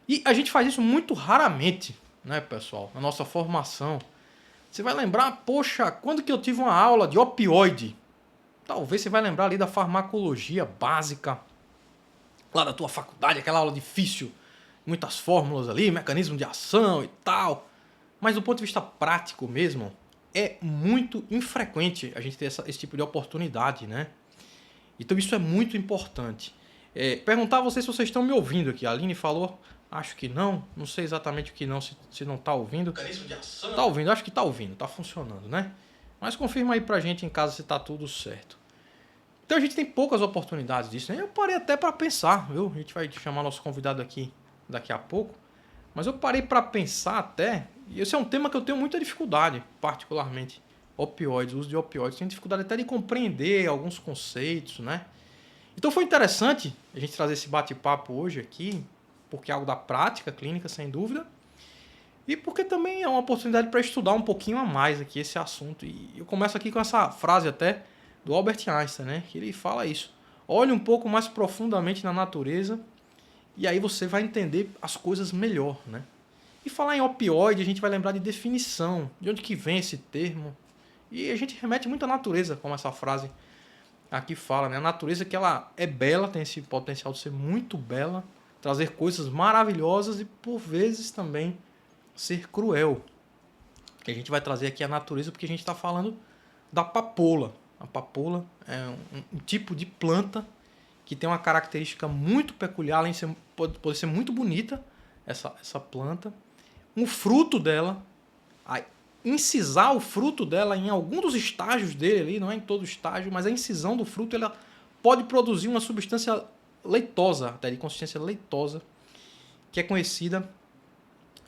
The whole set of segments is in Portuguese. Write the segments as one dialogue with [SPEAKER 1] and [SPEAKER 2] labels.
[SPEAKER 1] E a gente faz isso muito raramente, né, pessoal? Na nossa formação. Você vai lembrar, poxa, quando que eu tive uma aula de opioide? Talvez você vai lembrar ali da farmacologia básica, lá da tua faculdade, aquela aula difícil, muitas fórmulas ali, mecanismo de ação e tal. Mas do ponto de vista prático mesmo, é muito infrequente a gente ter esse tipo de oportunidade, né? Então isso é muito importante. Perguntar a vocês se vocês estão me ouvindo aqui. A Aline falou, acho que não. Não sei exatamente o que não, se não está ouvindo. Mecanismo de ação. Tá ouvindo, acho que está ouvindo, está funcionando, né? Mas confirma aí pra gente em casa se está tudo certo. Então a gente tem poucas oportunidades disso, né? Eu parei até para pensar, viu? A gente vai chamar nosso convidado aqui daqui a pouco. Mas eu parei para pensar até, e esse é um tema que eu tenho muita dificuldade, particularmente, opioides, o uso de opioides. Tenho dificuldade até de compreender alguns conceitos, né? Então foi interessante a gente trazer esse bate-papo hoje aqui, porque é algo da prática clínica, sem dúvida, e porque também é uma oportunidade para estudar um pouquinho a mais aqui esse assunto. E eu começo aqui com essa frase até do Albert Einstein, né? Que ele fala isso. Olhe um pouco mais profundamente na natureza e aí você vai entender as coisas melhor, né? E falar em opioide, a gente vai lembrar de definição, de onde que vem esse termo. E a gente remete muito à natureza, como essa frase aqui fala, né? A natureza que ela é bela, tem esse potencial de ser muito bela, trazer coisas maravilhosas e por vezes também ser cruel. Que a gente vai trazer aqui a natureza porque a gente está falando da papoula. A papoula é um tipo de planta que tem uma característica muito peculiar, além de ser, pode ser muito bonita essa planta. O fruto dela, incisar o fruto dela em algum dos estágios dele ali, não é em todo estágio, mas a incisão do fruto ela pode produzir uma substância leitosa, até de consistência leitosa, que é conhecida,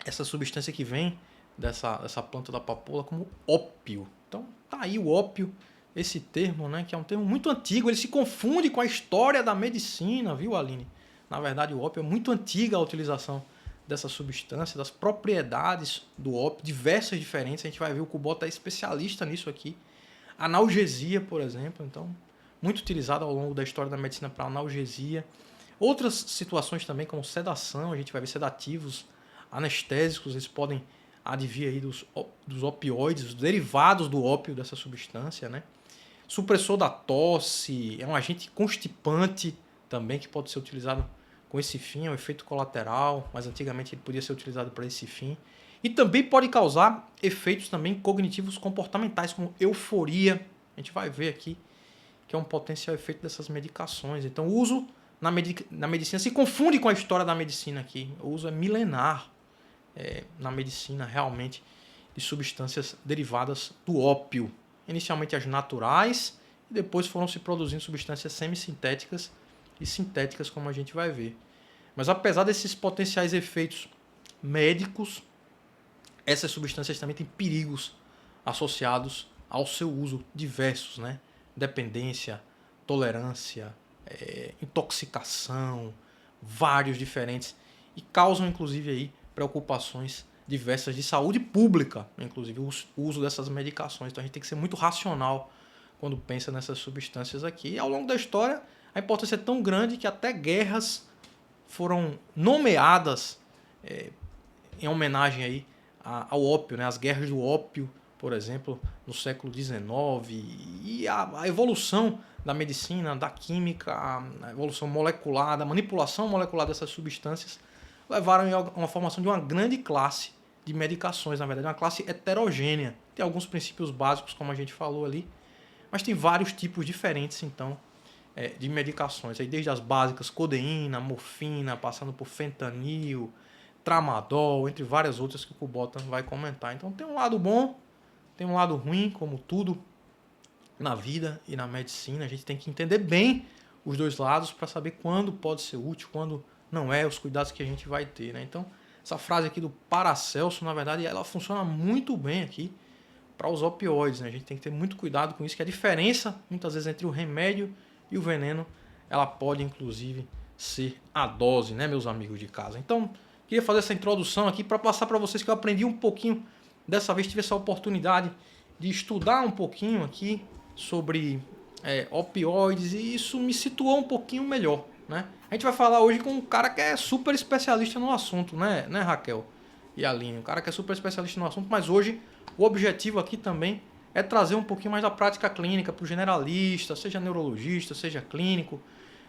[SPEAKER 1] essa substância que vem dessa planta da papoula, como ópio. Então tá aí o ópio, esse termo, né, que é um termo muito antigo, ele se confunde com a história da medicina, viu, Aline? Na verdade, o ópio é muito antiga a utilização dessa substância, das propriedades do ópio, diversas diferentes. A gente vai ver, o Kubota é especialista nisso aqui. Analgesia, por exemplo, então, muito utilizado ao longo da história da medicina para analgesia. Outras situações também, como sedação, a gente vai ver sedativos, anestésicos, eles podem advir aí dos opioides, os derivados do ópio dessa substância, né? Supressor da tosse, é um agente constipante também que pode ser utilizado com esse fim, é um efeito colateral, mas antigamente ele podia ser utilizado para esse fim. E também pode causar efeitos também cognitivos comportamentais, como euforia. A gente vai ver aqui que é um potencial efeito dessas medicações. Então o uso na medicina se confunde com a história da medicina aqui. O uso é milenar na medicina realmente de substâncias derivadas do ópio. Inicialmente as naturais e depois foram se produzindo substâncias semissintéticas e sintéticas, como a gente vai ver. Mas apesar desses potenciais efeitos médicos, essas substâncias também têm perigos associados ao seu uso diversos, né? Dependência, tolerância, intoxicação, vários diferentes, e causam inclusive aí preocupações diversas de saúde pública, inclusive o uso dessas medicações. Então a gente tem que ser muito racional quando pensa nessas substâncias aqui. E ao longo da história, a importância é tão grande que até guerras foram nomeadas em homenagem aí ao ópio, né? As guerras do ópio, por exemplo, no século XIX, e a evolução da medicina, da química, a evolução molecular, da manipulação molecular dessas substâncias, levaram a uma formação de uma grande classe de medicações, na verdade, uma classe heterogênea. Tem alguns princípios básicos, como a gente falou ali, mas tem vários tipos diferentes, então, de medicações. Aí, desde as básicas, codeína, morfina, passando por fentanil, tramadol, entre várias outras que o Kubota vai comentar. Então tem um lado bom, tem um lado ruim, como tudo na vida e na medicina. A gente tem que entender bem os dois lados para saber quando pode ser útil, quando não é, os cuidados que a gente vai ter, né? Então, essa frase aqui do Paracelso, na verdade, ela funciona muito bem aqui para os opioides, né? A gente tem que ter muito cuidado com isso, que a diferença, muitas vezes, entre o remédio e o veneno, ela pode, inclusive, ser a dose, né, meus amigos de casa? Então, queria fazer essa introdução aqui para passar para vocês que eu aprendi um pouquinho, dessa vez tive essa oportunidade de estudar um pouquinho aqui sobre opioides, e isso me situou um pouquinho melhor né? A gente vai falar hoje com um cara que é super especialista no assunto, né, Raquel e Aline? Um cara que é super especialista no assunto, mas hoje o objetivo aqui também é trazer um pouquinho mais da prática clínica para o generalista, seja neurologista, seja clínico.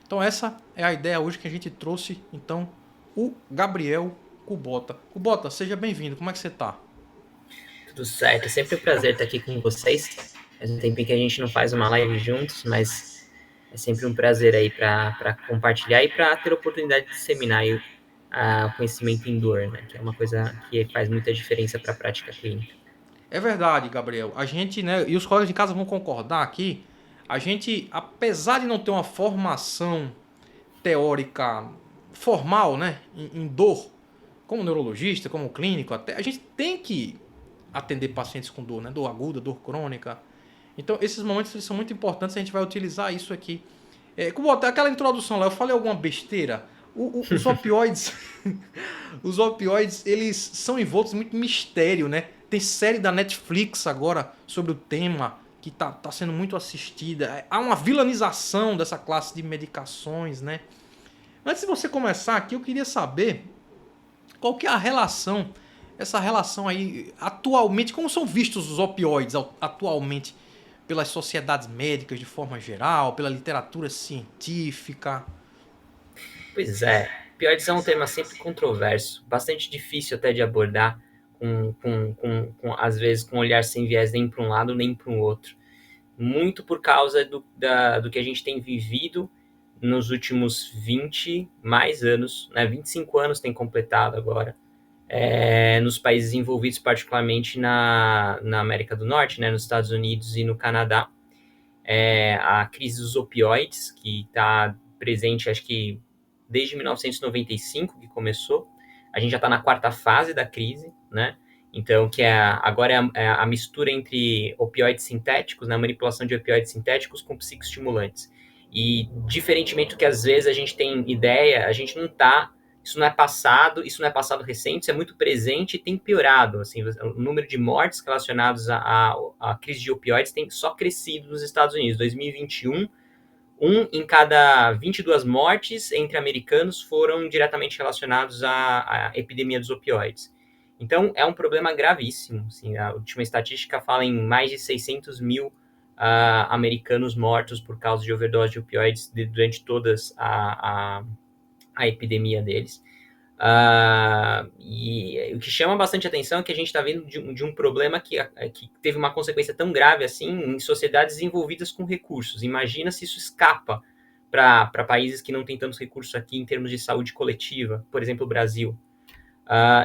[SPEAKER 1] Então essa é a ideia hoje que a gente trouxe, então, o Gabriel Kubota. Kubota, seja bem-vindo. Como é que você tá?
[SPEAKER 2] Tudo certo, é sempre um prazer estar aqui com vocês. Faz um tempinho que a gente não faz uma live juntos, mas é sempre um prazer aí para compartilhar e para ter a oportunidade de disseminar aí, o conhecimento em dor, né? Que é uma coisa que faz muita diferença para a prática clínica.
[SPEAKER 1] É verdade, Gabriel. A gente, né, e os colegas de casa vão concordar aqui, a gente, apesar de não ter uma formação teórica formal, né, em dor, como neurologista, como clínico, até a gente tem que atender pacientes com dor, né, dor aguda, dor crônica. Então, esses momentos eles são muito importantes, a gente vai utilizar isso aqui. Como até aquela introdução lá, eu falei alguma besteira. Os opioides, os opioides, eles são envoltos em muito mistério, né? Tem série da Netflix agora sobre o tema que tá sendo muito assistida. Há uma vilanização dessa classe de medicações, né? Antes de você começar aqui, eu queria saber qual que é a relação, essa relação aí atualmente, como são vistos os opioides atualmente pelas sociedades médicas de forma geral, pela literatura científica.
[SPEAKER 2] Pois é, opioides é um tema sempre controverso, bastante difícil até de abordar, às vezes com um olhar sem viés nem para um lado nem para o outro. Muito por causa do que a gente tem vivido nos últimos 20 mais anos, né? 25 anos tem completado agora, nos países envolvidos, particularmente na América do Norte, né? Nos Estados Unidos e no Canadá. A crise dos opioides, que está presente, acho que desde 1995 que começou. A gente já está na quarta fase da crise, né? Então, agora é a mistura entre opioides sintéticos, né, a manipulação de opioides sintéticos com psicoestimulantes. E, diferentemente do que às vezes a gente tem ideia, a gente não está. Isso não é passado recente, isso é muito presente e tem piorado. Assim, o número de mortes relacionadas à crise de opioides tem só crescido nos Estados Unidos. 2021, um em cada 22 mortes entre americanos foram diretamente relacionados à epidemia dos opioides. Então, é um problema gravíssimo. Assim, a última estatística fala em mais de 600 mil americanos mortos por causa de overdose de opioides durante todas a epidemia deles. E o que chama bastante atenção é que a gente está vendo de um problema que teve uma consequência tão grave assim em sociedades desenvolvidas com recursos. Imagina se isso escapa para países que não têm tantos recursos aqui em termos de saúde coletiva, por exemplo, o Brasil.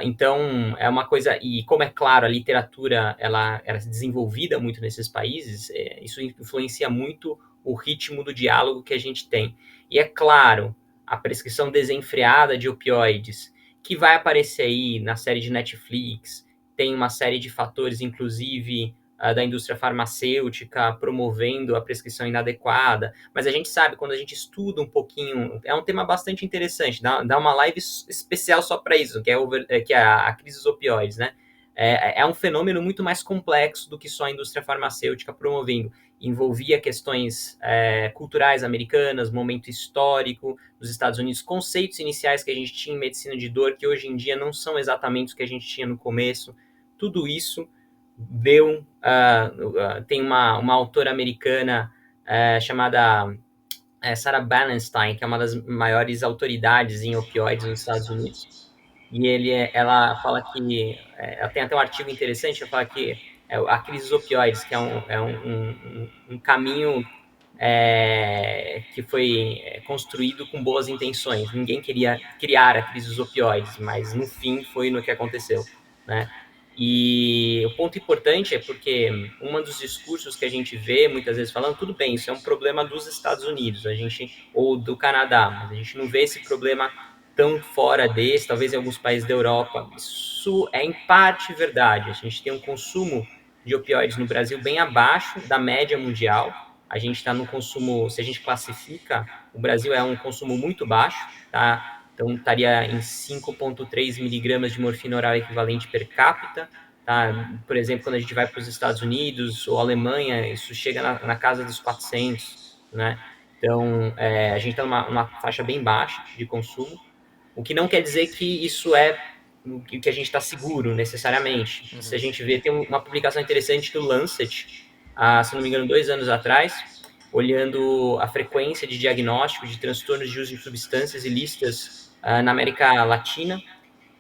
[SPEAKER 2] Então, é uma coisa, e como é claro, a literatura ela é desenvolvida muito nesses países, isso influencia muito o ritmo do diálogo que a gente tem. E é claro, a prescrição desenfreada de opioides, que vai aparecer aí na série de Netflix, tem uma série de fatores, inclusive da indústria farmacêutica promovendo a prescrição inadequada, mas a gente sabe, quando a gente estuda um pouquinho, é um tema bastante interessante, dá uma live especial só para isso, que é a crise dos opioides, né? É um fenômeno muito mais complexo do que só a indústria farmacêutica promovendo. Envolvia questões culturais americanas, momento histórico dos Estados Unidos, conceitos iniciais que a gente tinha em medicina de dor, que hoje em dia não são exatamente o que a gente tinha no começo. Tudo isso tem uma autora americana chamada Sarah Bernstein, que é uma das maiores autoridades em opioides nos Estados Unidos, e ela fala que, ela tem até um artigo interessante, ela fala que a crise dos opioides, que é um caminho que foi construído com boas intenções. Ninguém queria criar a crise dos opioides, mas no fim foi no que aconteceu, né? E o ponto importante é porque um dos discursos que a gente vê muitas vezes falando, tudo bem, isso é um problema dos Estados Unidos, ou do Canadá, mas a gente não vê esse problema tão fora desse, talvez em alguns países da Europa. Isso é em parte verdade. A gente tem um consumo de opioides no Brasil bem abaixo da média mundial. A gente está no consumo, se a gente classifica, o Brasil é um consumo muito baixo, tá? Então, estaria em 5,3 miligramas de morfina oral equivalente per capita. Tá? Por exemplo, quando a gente vai para os Estados Unidos ou Alemanha, isso chega na casa dos 400, né? Então, a gente está numa faixa bem baixa de consumo, o que não quer dizer que isso é o que a gente está seguro necessariamente. Se a gente vê, tem uma publicação interessante do Lancet, se não me engano, 2 anos atrás, olhando a frequência de diagnóstico de transtornos de uso de substâncias ilícitas na América Latina.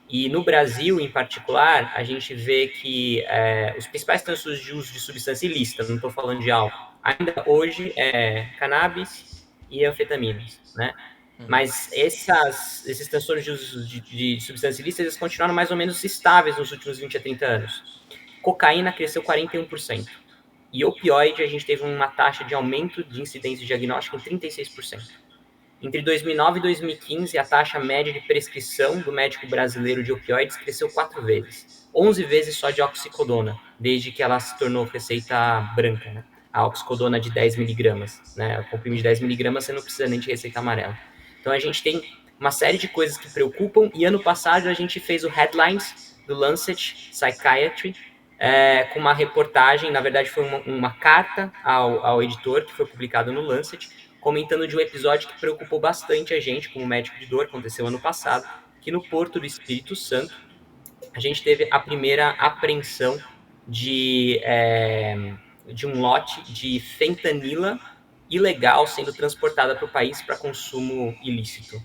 [SPEAKER 2] E no Brasil, em particular, a gente vê que os principais transtornos de uso de substância ilícita, não estou falando de álcool, ainda hoje é cannabis e anfetaminas, né? Mas esses transtornos de uso de substâncias ilícitas, eles continuaram mais ou menos estáveis nos últimos 20 a 30 anos. Cocaína cresceu 41%. E opioide, a gente teve uma taxa de aumento de incidência diagnóstica em 36%. Entre 2009 e 2015, a taxa média de prescrição do médico brasileiro de opioides cresceu 4 vezes. 11 vezes só de oxicodona, desde que ela se tornou receita branca, né? A oxicodona de 10 miligramas, né? O comprimido de 10 miligramas você não precisa nem de receita amarela. Então a gente tem uma série de coisas que preocupam, e ano passado a gente fez o Headlines do Lancet Psychiatry, com uma reportagem, na verdade foi uma carta ao editor, que foi publicado no Lancet, comentando de um episódio que preocupou bastante a gente, como médico de dor, aconteceu ano passado, que no Porto do Espírito Santo, a gente teve a primeira apreensão de um lote de fentanila ilegal sendo transportada para o país para consumo ilícito.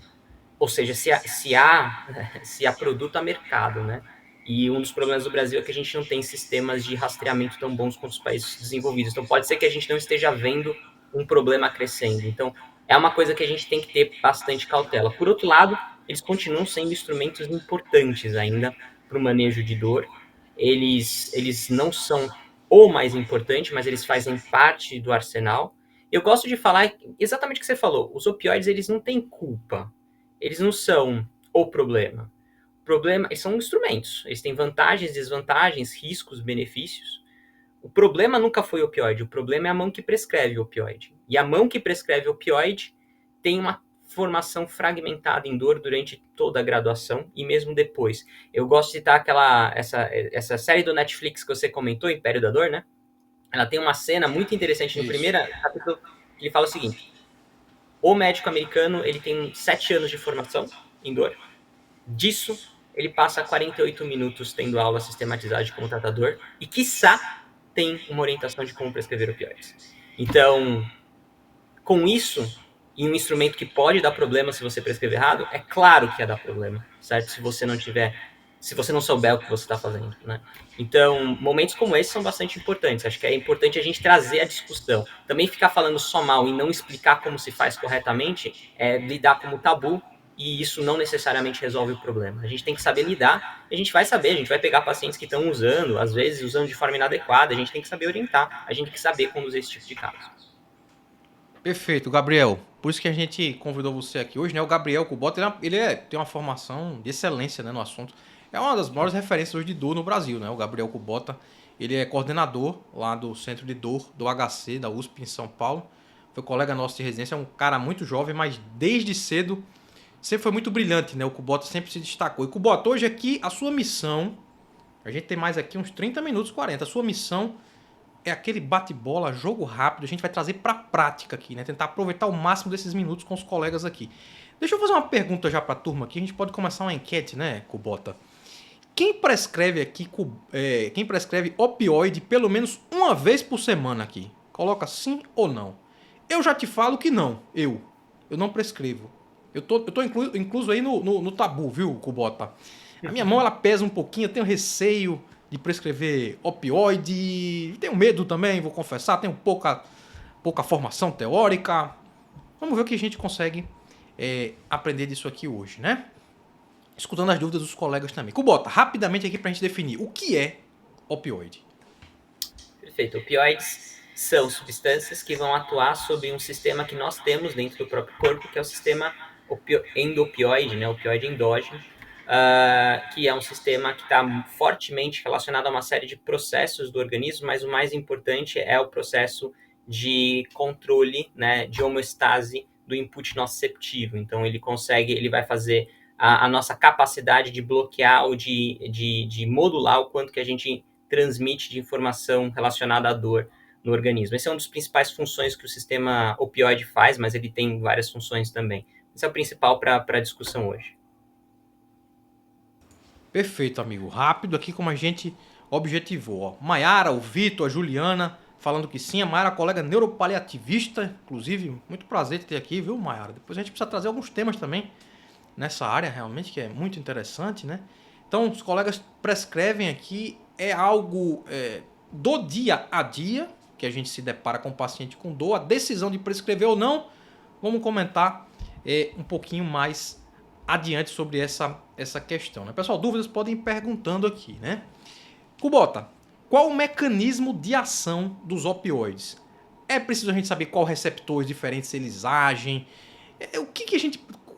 [SPEAKER 2] Ou seja, se há produto a mercado, né? E um dos problemas do Brasil é que a gente não tem sistemas de rastreamento tão bons quanto os países desenvolvidos. Então, pode ser que a gente não esteja vendo um problema crescendo. Então, é uma coisa que a gente tem que ter bastante cautela. Por outro lado, eles continuam sendo instrumentos importantes ainda para o manejo de dor. Eles não são o mais importante, mas eles fazem parte do arsenal. Eu gosto de falar exatamente o que você falou. Os opioides, eles não têm culpa. Eles não são o problema. O problema, eles são instrumentos. Eles têm vantagens, desvantagens, riscos, benefícios. O problema nunca foi o opioide. O problema é a mão que prescreve o opioide. E a mão que prescreve o opioide tem uma formação fragmentada em dor durante toda a graduação e mesmo depois. Eu gosto de citar essa série do Netflix que você comentou, Império da Dor, né? Ela tem uma cena muito interessante no primeiro capítulo que ele fala o seguinte: o médico americano, ele tem 7 anos de formação em dor. Disso, ele passa 48 minutos tendo aula sistematizada de como tratador e, quiçá, tem uma orientação de como prescrever opioides. Então, com isso, e um instrumento que pode dar problema se você prescrever errado, é claro que ia dar problema, certo? Se você não souber o que você está fazendo, né? Então, momentos como esse são bastante importantes. Acho que é importante a gente trazer a discussão. Também ficar falando só mal e não explicar como se faz corretamente é lidar como tabu, e isso não necessariamente resolve o problema. A gente tem que saber lidar, e a gente vai saber, a gente vai pegar pacientes que estão usando, às vezes usando de forma inadequada, a gente tem que saber orientar, a gente tem que saber conduzir esse tipo de caso.
[SPEAKER 1] Perfeito, Gabriel. Por isso que a gente convidou você aqui hoje, né? O Gabriel Kubota, tem uma formação de excelência, né, no assunto. É uma das maiores referências hoje de dor no Brasil, né? O Gabriel Kubota, ele é coordenador lá do Centro de Dor do HC, da USP em São Paulo. Foi colega nosso de residência, é um cara muito jovem, mas desde cedo sempre foi muito brilhante, né? O Kubota sempre se destacou. E Kubota, hoje aqui, a sua missão, a gente tem mais aqui uns 30 minutos, 40. A sua missão é aquele bate-bola, jogo rápido, a gente vai trazer pra prática aqui, né? Tentar aproveitar o máximo desses minutos com os colegas aqui. Deixa eu fazer uma pergunta já pra turma aqui, a gente pode começar uma enquete, né, Kubota? Quem prescreve aqui, quem prescreve opioide pelo menos uma vez por semana aqui? Coloca sim ou não. Eu já te falo que não, eu não prescrevo. Eu tô incluso aí no tabu, viu, Kubota? A minha mão, ela pesa um pouquinho, eu tenho receio de prescrever opioide, tenho medo também, vou confessar, tenho pouca formação teórica. Vamos ver o que a gente consegue aprender disso aqui hoje, né? Escutando as dúvidas dos colegas também. Kubota, rapidamente aqui pra gente definir o que é opioide.
[SPEAKER 2] Perfeito. Opioides são substâncias que vão atuar sobre um sistema que nós temos dentro do próprio corpo, que é o sistema endopioide, né? Opioide endógeno, que é um sistema que está fortemente relacionado a uma série de processos do organismo, mas o mais importante é o processo de controle, né, de homeostase do input nociceptivo. Então, ele vai fazer a nossa capacidade de bloquear ou de modular o quanto que a gente transmite de informação relacionada à dor no organismo. Essa é uma das principais funções que o sistema opioide faz, mas ele tem várias funções também. Esse é o principal para a discussão hoje.
[SPEAKER 1] Perfeito, amigo. Rápido aqui como a gente objetivou. Ó. Maiara, o Vitor, a Juliana, falando que sim. A Maiara, colega neuropaliativista. Inclusive, muito prazer te ter aqui, viu, Maiara? Depois a gente precisa trazer alguns temas também nessa área, realmente, que é muito interessante, né? Então, os colegas prescrevem aqui, é algo do dia a dia, que a gente se depara com o paciente com dor. A decisão de prescrever ou não, vamos comentar um pouquinho mais adiante sobre essa questão, né? Pessoal, dúvidas podem ir perguntando aqui, né? Cubota, qual o mecanismo de ação dos opioides? É preciso a gente saber qual receptores diferentes eles agem?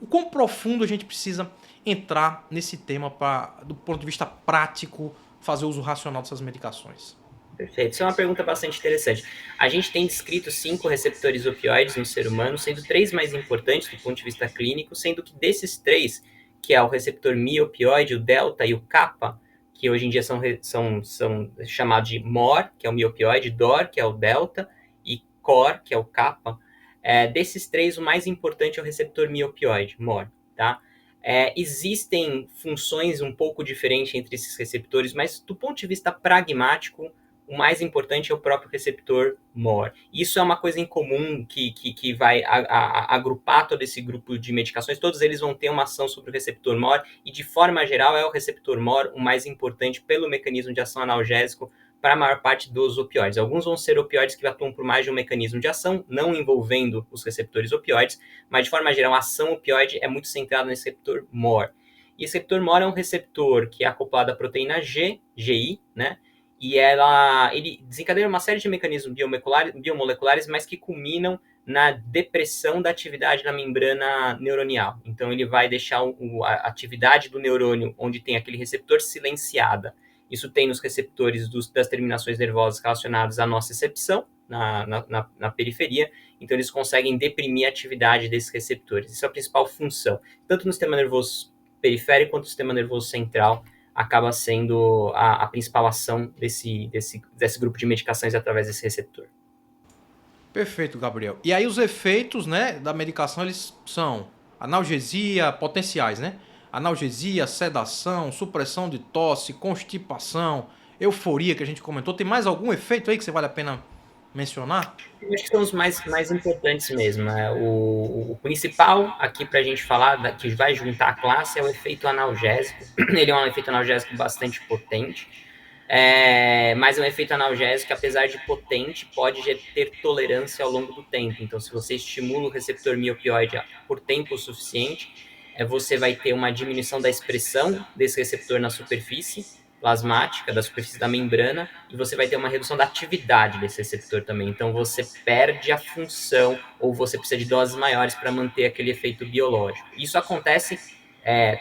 [SPEAKER 1] O quão profundo a gente precisa entrar nesse tema para, do ponto de vista prático, fazer uso racional dessas medicações?
[SPEAKER 2] Perfeito. Isso é uma pergunta bastante interessante. A gente tem descrito 5 receptores opioides no ser humano, sendo 3 mais importantes do ponto de vista clínico, sendo que desses 3, que é o receptor miopioide, o delta e o kappa, que hoje em dia são chamados de MOR, que é o miopioide, DOR, que é o delta, e COR, que é o kappa, desses 3, o mais importante é o receptor miopioide, MOR, tá? Existem funções um pouco diferentes entre esses receptores, mas do ponto de vista pragmático, o mais importante é o próprio receptor MOR. Isso é uma coisa em comum que vai agrupar todo esse grupo de medicações. Todos eles vão ter uma ação sobre o receptor MOR e, de forma geral, é o receptor MOR o mais importante pelo mecanismo de ação analgésico para a maior parte dos opioides. Alguns vão ser opioides que atuam por mais de um mecanismo de ação, não envolvendo os receptores opioides, mas, de forma geral, a ação opioide é muito centrada no receptor MOR. E esse receptor MOR é um receptor que é acoplado à proteína G, GI, né? E ele desencadeia uma série de mecanismos biomoleculares, mas que culminam na depressão da atividade na membrana neuronial. Então, ele vai deixar a atividade do neurônio, onde tem aquele receptor, silenciada. Isso tem nos receptores das terminações nervosas relacionadas à nocicepção, na periferia. Então, eles conseguem deprimir a atividade desses receptores. Isso é a principal função, tanto no sistema nervoso periférico quanto no sistema nervoso central, acaba sendo a principal ação desse grupo de medicações através desse receptor.
[SPEAKER 1] Perfeito, Gabriel. E aí os efeitos, né, da medicação, eles são analgesia, potenciais, né? Analgesia, sedação, supressão de tosse, constipação, euforia que a gente comentou. Tem mais algum efeito aí que você vale a pena mencionar?
[SPEAKER 2] Eu acho que são os mais importantes mesmo. O principal aqui para a gente falar, que vai juntar a classe, é o efeito analgésico. Ele é um efeito analgésico bastante potente, mas é um efeito analgésico que, apesar de potente, pode ter tolerância ao longo do tempo. Então, se você estimula o receptor miopioide por tempo suficiente, você vai ter uma diminuição da expressão desse receptor na superfície plasmática, da superfície da membrana, e você vai ter uma redução da atividade desse receptor também. Então, você perde a função, ou você precisa de doses maiores para manter aquele efeito biológico. Isso acontece,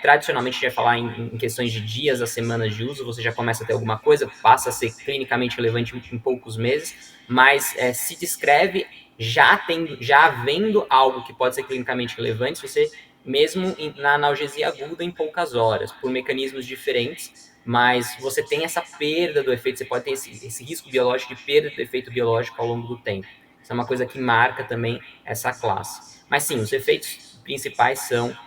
[SPEAKER 2] tradicionalmente, a gente vai falar em questões de dias a semanas de uso, você já começa a ter alguma coisa, passa a ser clinicamente relevante em poucos meses, mas se descreve já havendo algo que pode ser clinicamente relevante, se você mesmo na analgesia aguda em poucas horas, por mecanismos diferentes, mas você tem essa perda do efeito, você pode ter esse risco biológico de perda do efeito biológico ao longo do tempo. Isso é uma coisa que marca também essa classe. Mas sim, os efeitos principais são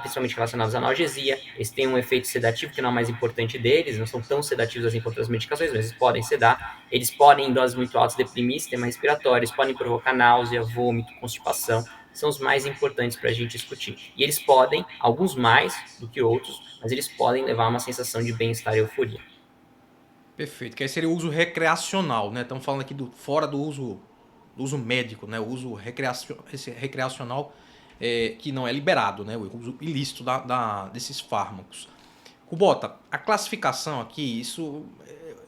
[SPEAKER 2] principalmente relacionados à analgesia. Eles têm um efeito sedativo, que não é o mais importante deles, não são tão sedativos assim quanto as medicações, mas eles podem sedar. Eles podem, em doses muito altas, deprimir o sistema respiratório, eles podem provocar náusea, vômito, constipação. São os mais importantes para a gente discutir. E eles podem, alguns mais do que outros, mas eles podem levar a uma sensação de bem-estar e euforia.
[SPEAKER 1] Perfeito, que aí seria o uso recreacional, né? Estamos falando aqui fora do uso médico, né? O uso recreacional que não é liberado, né? O uso ilícito desses fármacos. Cubota, a classificação aqui, isso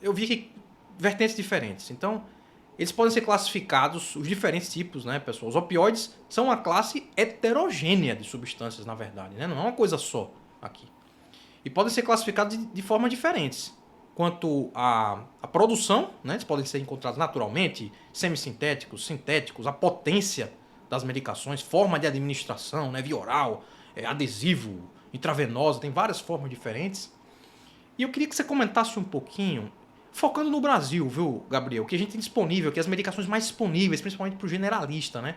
[SPEAKER 1] eu vi que vertentes diferentes. Então, eles podem ser classificados, os diferentes tipos, né, pessoal? Os opioides são uma classe heterogênea de substâncias, na verdade, né? Não é uma coisa só aqui. E podem ser classificados de formas diferentes. Quanto à produção, né? Eles podem ser encontrados naturalmente, semissintéticos, sintéticos, a potência das medicações, forma de administração, né? Via oral, adesivo, intravenosa, tem várias formas diferentes. E eu queria que você comentasse um pouquinho Focando no Brasil, viu, Gabriel? O que a gente tem disponível, que as medicações mais disponíveis, principalmente para o generalista, né?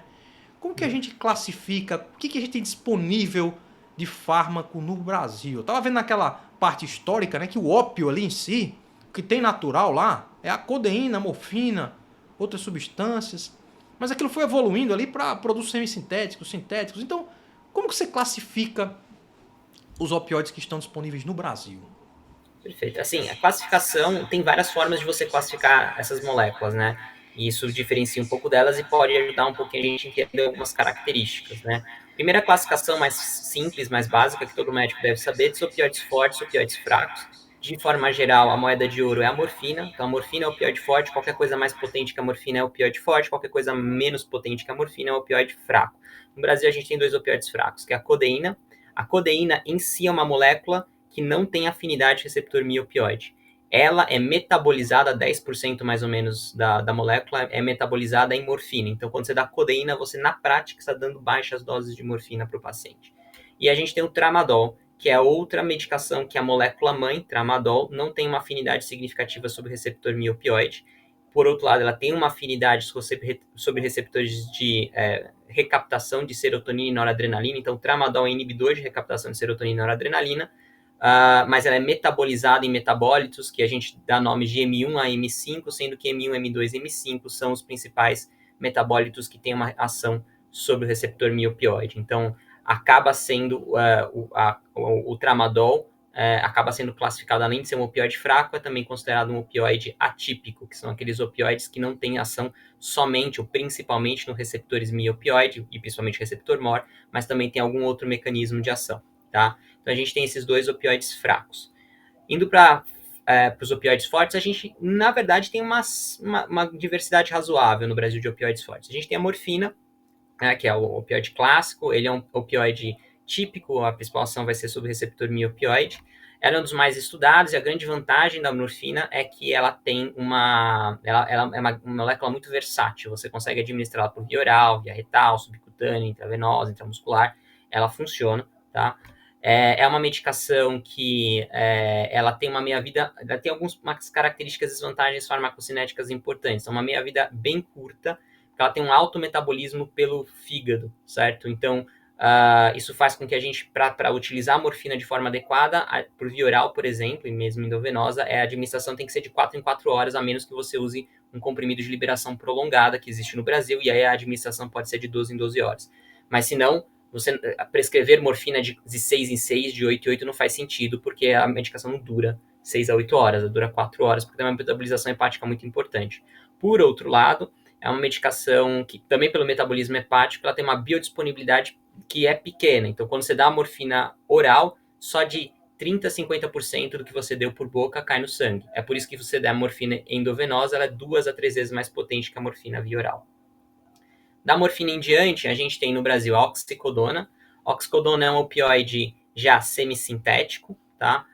[SPEAKER 1] Como que a gente classifica, o que a gente tem disponível de fármaco no Brasil? Eu tava vendo naquela parte histórica, né, que o ópio ali em si, o que tem natural lá, é a codeína, a morfina, outras substâncias. Mas aquilo foi evoluindo ali para produtos semissintéticos, sintéticos. Então, como que você classifica os opioides que estão disponíveis no Brasil?
[SPEAKER 2] Perfeito. Assim, a classificação, tem várias formas de você classificar essas moléculas, né? E isso diferencia um pouco delas e pode ajudar um pouquinho a gente a entender algumas características, né? Primeira classificação mais simples, mais básica, que todo médico deve saber, dos opioides fortes e opioides fracos. De forma geral, a moeda de ouro é a morfina. Então, a morfina é o opioide forte, qualquer coisa mais potente que a morfina é o opioide forte, qualquer coisa menos potente que a morfina é o opioide fraco. No Brasil, a gente tem 2 opioides fracos, que é a codeína. A codeína em si é uma molécula que não tem afinidade receptor mi-opioide. Ela é metabolizada, 10% mais ou menos da molécula é metabolizada em morfina. Então, quando você dá codeína, você na prática está dando baixas doses de morfina para o paciente. E a gente tem o tramadol, que é outra medicação que a molécula mãe, tramadol, não tem uma afinidade significativa sobre o receptor mi-opioide. Por outro lado, ela tem uma afinidade sobre receptores de recaptação de serotonina e noradrenalina. Então, o tramadol é inibidor de recaptação de serotonina e noradrenalina, mas ela é metabolizada em metabólitos que a gente dá nomes de M1 a M5, sendo que M1, M2 e M5 são os principais metabólitos que têm uma ação sobre o receptor mi-opioide. Então, acaba sendo o tramadol acaba sendo classificado, além de ser um opioide fraco, é também considerado um opioide atípico, que são aqueles opioides que não têm ação somente ou principalmente nos receptores mi-opioide, e principalmente receptor MOR, mas também tem algum outro mecanismo de ação, tá? Então a gente tem esses 2 opioides fracos. Indo para os opioides fortes, a gente, na verdade, tem uma diversidade razoável no Brasil de opioides fortes. A gente tem a morfina, que é o opioide clássico, ele é um opioide típico, a principal ação vai ser sobre o receptor mi-opioide. Ela é um dos mais estudados e a grande vantagem da morfina é que ela tem ela é uma molécula muito versátil. Você consegue administrá-la por via oral, via retal, subcutânea, intravenosa, intramuscular. Ela funciona, tá? É uma medicação que ela tem uma meia-vida, ela tem algumas características e desvantagens farmacocinéticas importantes. Então, uma meia-vida bem curta, ela tem um alto metabolismo pelo fígado, certo? Então, isso faz com que a gente, para utilizar a morfina de forma adequada, por via oral, por exemplo, e mesmo endovenosa, a administração tem que ser de 4 em 4 horas, a menos que você use um comprimido de liberação prolongada, que existe no Brasil, e aí a administração pode ser de 12 em 12 horas. Mas, se não, você prescrever morfina de 6 em 6, de 8 em 8, não faz sentido, porque a medicação não dura 6 a 8 horas, ela dura 4 horas, porque tem uma metabolização hepática muito importante. Por outro lado, é uma medicação que, também pelo metabolismo hepático, ela tem uma biodisponibilidade que é pequena. Então, quando você dá a morfina oral, só de 30% a 50% do que você deu por boca cai no sangue. É por isso que você der a morfina endovenosa, ela é 2 a 3 vezes mais potente que a morfina via oral. Da morfina em diante, a gente tem no Brasil a oxicodona. A oxicodona é um opioide já semissintético, tá?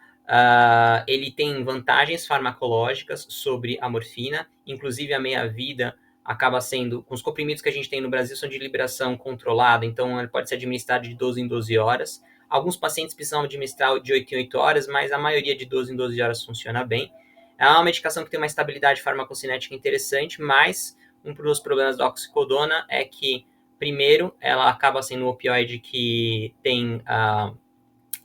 [SPEAKER 2] Ele tem vantagens farmacológicas sobre a morfina, inclusive a meia-vida acaba sendo, com os comprimidos que a gente tem no Brasil são de liberação controlada, então ele pode ser administrado de 12 em 12 horas. Alguns pacientes precisam administrar de 8 em 8 horas, mas a maioria de 12 em 12 horas funciona bem. É uma medicação que tem uma estabilidade farmacocinética interessante, mas um dos problemas da oxicodona é que, primeiro, ela acaba sendo um opioide que tem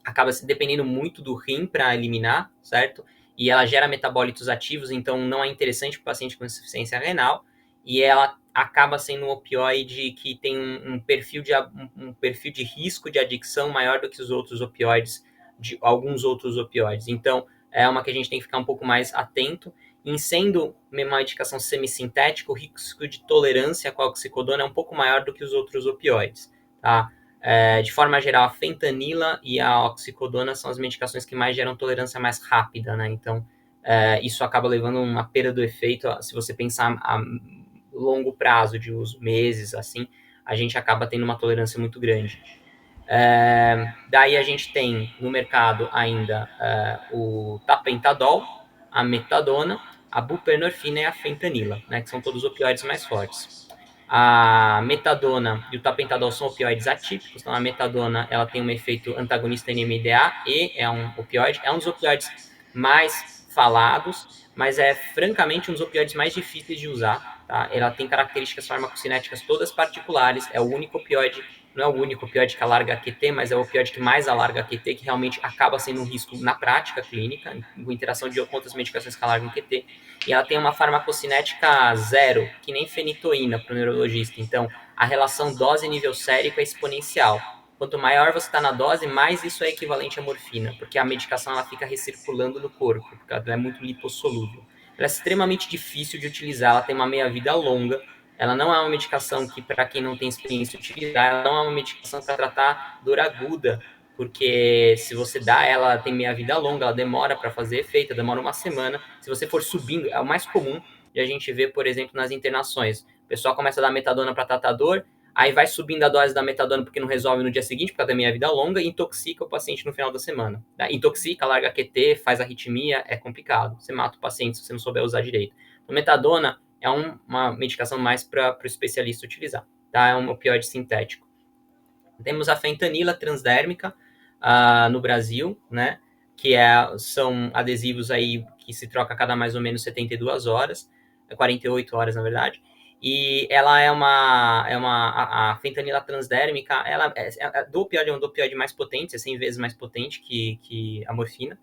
[SPEAKER 2] acaba se dependendo muito do rim para eliminar, certo? E ela gera metabólitos ativos, então não é interessante para o paciente com insuficiência renal. E ela acaba sendo um opioide que tem um perfil de risco de adicção maior do que os outros opioides, de alguns outros opioides. Então, é uma que a gente tem que ficar um pouco mais atento. Em sendo uma medicação semissintética, o risco de tolerância com a oxicodona é um pouco maior do que os outros opioides, tá? De forma geral, a fentanila e a oxicodona são as medicações que mais geram tolerância mais rápida, né? Então, isso acaba levando a uma perda do efeito. Se você pensar a longo prazo, de uso, meses, assim, a gente acaba tendo uma tolerância muito grande. Daí a gente tem no mercado ainda o tapentadol, a metadona, a buprenorfina e a fentanila, né? Que são todos os opioides mais fortes. A metadona e o tapentadol são opioides atípicos, então a metadona ela tem um efeito antagonista NMDA e é um opioide, é um dos opioides mais falados, mas é francamente um dos opioides mais difíceis de usar, tá? Ela tem características farmacocinéticas todas particulares, é o único opioide, não é o único opioide que alarga a QT, mas é o opioide que mais alarga a QT, que realmente acaba sendo um risco na prática clínica, com interação de outras medicações que alargam QT, e ela tem uma farmacocinética zero, que nem fenitoína para o neurologista, então a relação dose nível sérico é exponencial. Quanto maior você está na dose, mais isso é equivalente à morfina, porque a medicação ela fica recirculando no corpo, porque ela é muito lipossolúvel. Ela é extremamente difícil de utilizar, ela tem uma meia-vida longa, ela não é uma medicação que, para quem não tem experiência, utilizar, ela não é uma medicação para tratar dor aguda, porque se você dá ela, tem meia-vida longa, ela demora para fazer efeito, demora uma semana. Se você for subindo, é o mais comum de a gente ver, por exemplo, nas internações. O pessoal começa a dar metadona para tratar dor, aí vai subindo a dose da metadona porque não resolve no dia seguinte, porque ela tem meia-vida longa, e intoxica o paciente no final da semana. Intoxica, larga QT, faz arritmia, é complicado. Você mata o paciente se você não souber usar direito. Então, metadona é uma medicação mais para o especialista utilizar, tá? É um opioide sintético. Temos a fentanila transdérmica no Brasil, né? Que são adesivos aí que se troca a cada mais ou menos 72 horas, 48 horas na verdade. E ela a fentanila transdérmica, ela do opioide, é um do opioide mais potente, é 100 vezes mais potente que a morfina,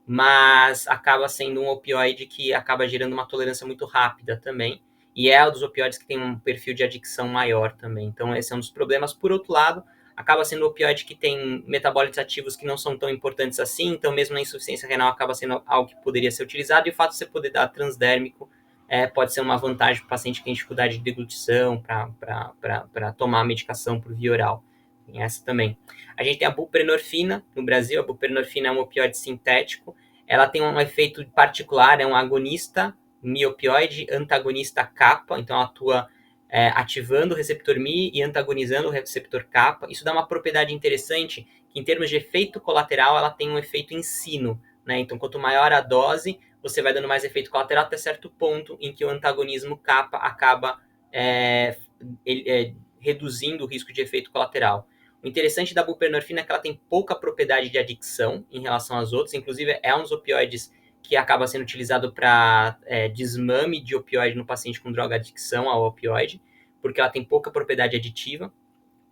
[SPEAKER 2] mas acaba sendo um opioide que acaba gerando uma tolerância muito rápida também, e é um dos opioides que tem um perfil de adicção maior também. Então esse é um dos problemas. Por outro lado, acaba sendo um opioide que tem metabólitos ativos que não são tão importantes assim, então mesmo na insuficiência renal acaba sendo algo que poderia ser utilizado, e o fato de você poder dar transdérmico pode ser uma vantagem para o paciente que tem dificuldade de deglutição, para tomar a medicação por via oral. Tem essa também. A gente tem a buprenorfina no Brasil. A buprenorfina é um opioide sintético. Ela tem um efeito particular, é um agonista mi-opioide, antagonista kappa, então ela atua ativando o receptor Mi e antagonizando o receptor kappa. Isso dá uma propriedade interessante, que em termos de efeito colateral, ela tem um efeito ensino, né? Então, quanto maior a dose, você vai dando mais efeito colateral até certo ponto em que o antagonismo kappa acaba reduzindo o risco de efeito colateral. O interessante da buprenorfina é que ela tem pouca propriedade de adicção em relação às outras, inclusive é um dos opioides que acaba sendo utilizado para desmame de opioide no paciente com droga adicção ao opioide, porque ela tem pouca propriedade aditiva.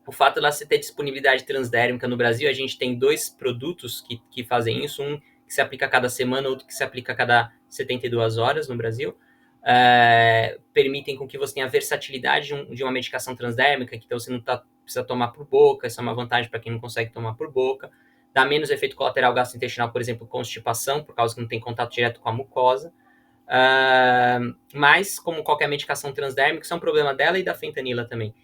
[SPEAKER 2] O fato de ela ter disponibilidade transdérmica no Brasil, a gente tem 2 produtos que fazem isso, um que se aplica a cada semana, outro que se aplica a cada 72 horas no Brasil, permitem com que você tenha a versatilidade de uma medicação transdérmica, que então você não precisa tomar por boca, isso é uma vantagem para quem não consegue tomar por boca, dá menos efeito colateral gastrointestinal, por exemplo, constipação, por causa que não tem contato direto com a mucosa, mas, como qualquer medicação transdérmica, isso é um problema dela e da fentanila também.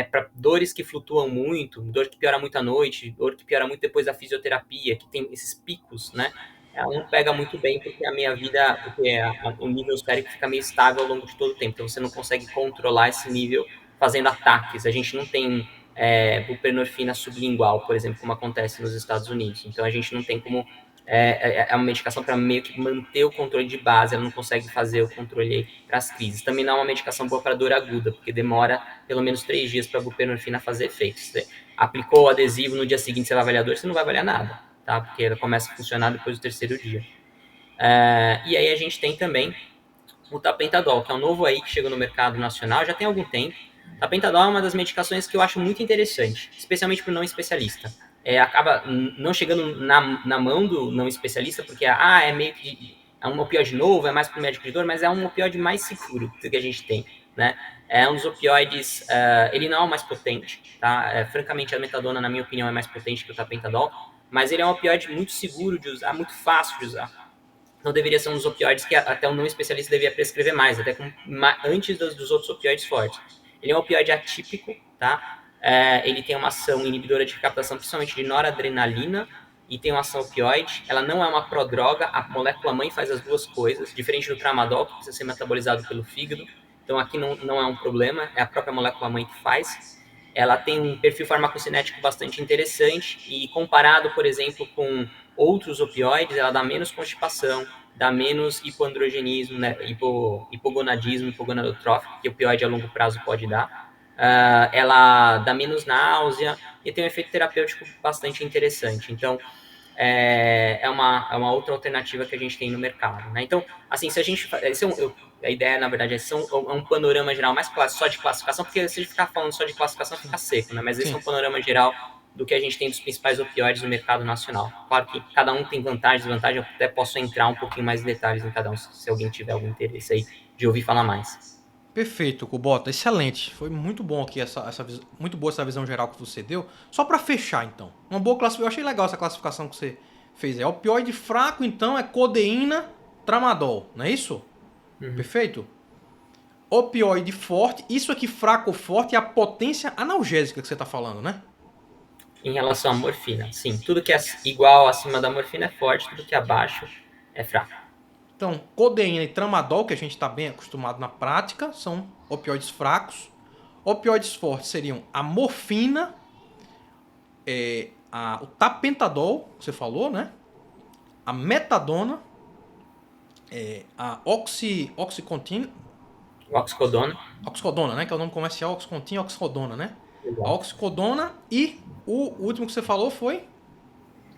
[SPEAKER 2] Para dores que flutuam muito, dor que piora muito à noite, dor que piora muito depois da fisioterapia, que tem esses picos, né? Ela não pega muito bem porque a meia-vida, porque o nível sérico fica meio estável ao longo de todo o tempo, então você não consegue controlar esse nível fazendo ataques. A gente não tem buprenorfina sublingual, por exemplo, como acontece nos Estados Unidos. Então a gente não tem como uma medicação para meio que manter o controle de base, ela não consegue fazer o controle para as crises. Também não é uma medicação boa para dor aguda, porque demora pelo menos 3 dias para a buprenorfina fazer efeito. Você aplicou o adesivo, no dia seguinte você vai avaliar a dor, você não vai avaliar nada, tá? Porque ela começa a funcionar depois do 3º dia. E aí a gente tem também o tapentadol, que é um novo aí que chegou no mercado nacional, já tem algum tempo. O tapentadol é uma das medicações que eu acho muito interessante, especialmente para o não especialista. Acaba não chegando na mão do não especialista, porque é meio que um opioide novo, é mais para o médico de dor, mas é um opioide mais seguro do que a gente tem, né? É um dos opioides, ele não é o mais potente, tá? Francamente, a metadona, na minha opinião, é mais potente que o tapentadol, mas ele é um opioide muito seguro de usar, muito fácil de usar. Não deveria ser um dos opioides que até um não especialista deveria prescrever mais, até antes dos outros opioides fortes. Ele é um opioide atípico, tá? Ele tem uma ação inibidora de captação, principalmente de noradrenalina, e tem uma ação opioide. Ela não é uma prodroga, a molécula mãe faz as duas coisas, diferente do tramadol, que precisa ser metabolizado pelo fígado. Então aqui não é um problema, é a própria molécula mãe que faz. Ela tem um perfil farmacocinético bastante interessante e comparado, por exemplo, com outros opioides, ela dá menos constipação, dá menos hipoandrogenismo, né, hipogonadismo, hipogonadotrófico, que o opioide a longo prazo pode dar. Ela dá menos náusea e tem um efeito terapêutico bastante interessante. Então, é uma outra alternativa que a gente tem no mercado, né? Então, assim, se a gente... a ideia, na verdade, é um panorama geral mais só de classificação, porque se a gente ficar falando só de classificação,
[SPEAKER 1] Sim.
[SPEAKER 2] fica seco, né? Mas esse é
[SPEAKER 1] Sim.
[SPEAKER 2] um panorama geral do que a gente tem dos principais opioides no mercado nacional. Claro que cada um tem vantagem, desvantagem, eu até posso entrar um pouquinho mais em detalhes em cada um, se alguém tiver algum interesse aí de ouvir falar mais.
[SPEAKER 1] Perfeito, Kubota. Excelente. Foi muito bom aqui muito boa essa visão geral que você deu. Só para fechar, então. Uma boa classificação. Eu achei legal essa classificação que você fez. Opioide fraco, então, é codeína, tramadol. Não é isso?
[SPEAKER 2] Uhum.
[SPEAKER 1] Perfeito? Opioide forte. Isso aqui, fraco ou forte, é a potência analgésica que você está falando, né?
[SPEAKER 2] Em relação à morfina, sim. Tudo que é igual acima da morfina é forte, tudo que é abaixo é fraco.
[SPEAKER 1] Então, codeína e tramadol, que a gente está bem acostumado na prática, são opioides fracos. Opioides fortes seriam a morfina, o tapentadol, que você falou, né? A metadona, a oxycontin,
[SPEAKER 2] Oxicodona.
[SPEAKER 1] oxicodona, né? Que é o nome comercial, oxycontin e oxicodona, né? A
[SPEAKER 2] Exato.
[SPEAKER 1] oxicodona e o último que você falou foi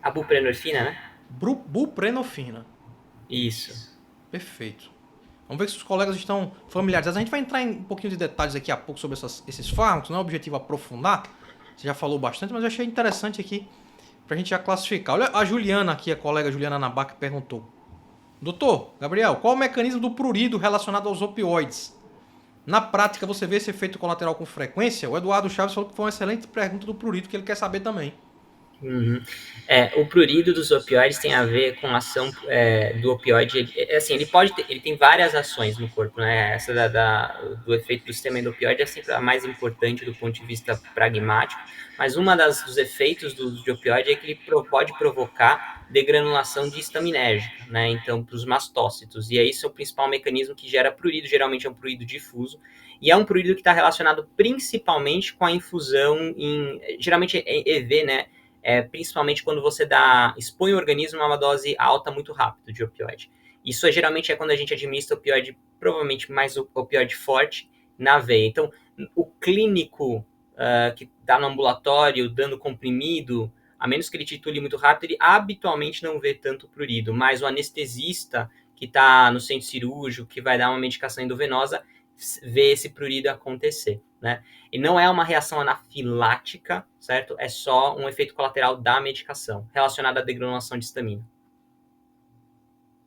[SPEAKER 2] A buprenorfina, né?
[SPEAKER 1] buprenorfina.
[SPEAKER 2] Isso.
[SPEAKER 1] Perfeito. Vamos ver se os colegas estão familiarizados. A gente vai entrar em um pouquinho de detalhes aqui a pouco sobre esses fármacos. Não é o objetivo aprofundar. Você já falou bastante, mas eu achei interessante aqui pra gente já classificar. Olha a Juliana aqui, a colega Juliana Nabac perguntou. Doutor, Gabriel, qual o mecanismo do prurido relacionado aos opioides? Na prática, você vê esse efeito colateral com frequência? O Eduardo Chaves falou que foi uma excelente pergunta do prurido, que ele quer saber também.
[SPEAKER 2] Uhum. O prurido dos opioides tem a ver com a ação do opioide. Assim, ele tem várias ações no corpo, né? Essa do efeito do sistema endopioide é sempre a mais importante do ponto de vista pragmático. Mas dos efeitos de opioide é que ele pode provocar degranulação de histaminérgica, né? Então, para os mastócitos. E aí, esse é o principal mecanismo que gera prurido. Geralmente é um prurido difuso. E é um prurido que está relacionado principalmente com a infusão geralmente é EV, né? Principalmente quando você expõe o organismo a uma dose alta muito rápido de opioide. Isso geralmente é quando a gente administra opioide, provavelmente mais opioide forte, na veia. Então, o clínico que está no ambulatório dando comprimido, a menos que ele titule muito rápido, ele habitualmente não vê tanto prurido, mas o anestesista que está no centro cirúrgico, que vai dar uma medicação endovenosa, vê esse prurido acontecer, né? E não é uma reação anafilática, certo? É só um efeito colateral da medicação, relacionado à degranulação de histamina.